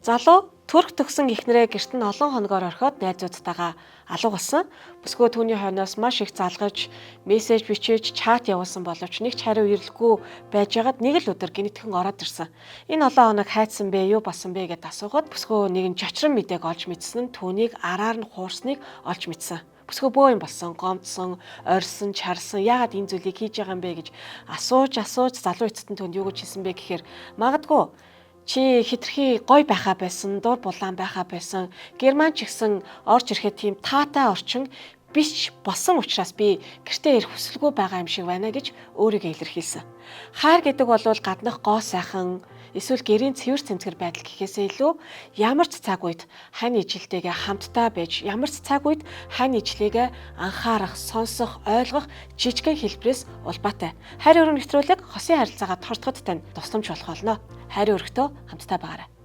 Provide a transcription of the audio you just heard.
Залуу төрх төгсөн эхнэрээ гэрт нь олон хоногоор орхиод найзуудтайгаа алга болсон. Бүсгүй түүний хойноос маш их залгаж, мессеж бичиж, чат явуулсан боловч нэг ч хариу ирэхгүй байжгаад нэг л өдөр гинэтхэн ороод ирсэн. Энэ олон хоног хайцсан бэ, юу болсон бэ гэдээ асуугаад бүсгүй нэгэн чочрон мэдээг олж мэдсэн нь түүнийг араар нь хуурсныг олж мэдсэн. Бүсгүй бөө юм болсон, гомдсон, орьсон, чарсан. Яагаад энэ зүйлийг хийж байгаа юм бэ гэж асууж залуу эцэст нь түүнд юу гэж хэлсэн бэ гэхээр магадгүй чи хитрхи гой байхаа байсан, дур булаан байхаа байсан. Герман ч гэсэн орж ирэхэд тийм таатай орчин биш болсон учраас би гэртээ ирэх хүсэлгүй байгаа юм шиг байна гэж өөрийгөө илэрхийлсэн. Хайр гэдэг бол гаднах гоо сайхан эсвэл гэрийн цэвэр цэмцгэр байдал гэхээсээ илүү ямар ч цаг үед хань ижилтэйгээ хамтдаа байж, ямар ч цаг үед хань ижлийгээ анхаарах, сонсох, ойлгох жижигхэн хэлбэрээс улбаатай. Хайр өргөн нэвтрүүлэг хосын харилцаагаа тортоход тань тусламж болох болно. Хайр өргөтөө хамтдаа байгаарай.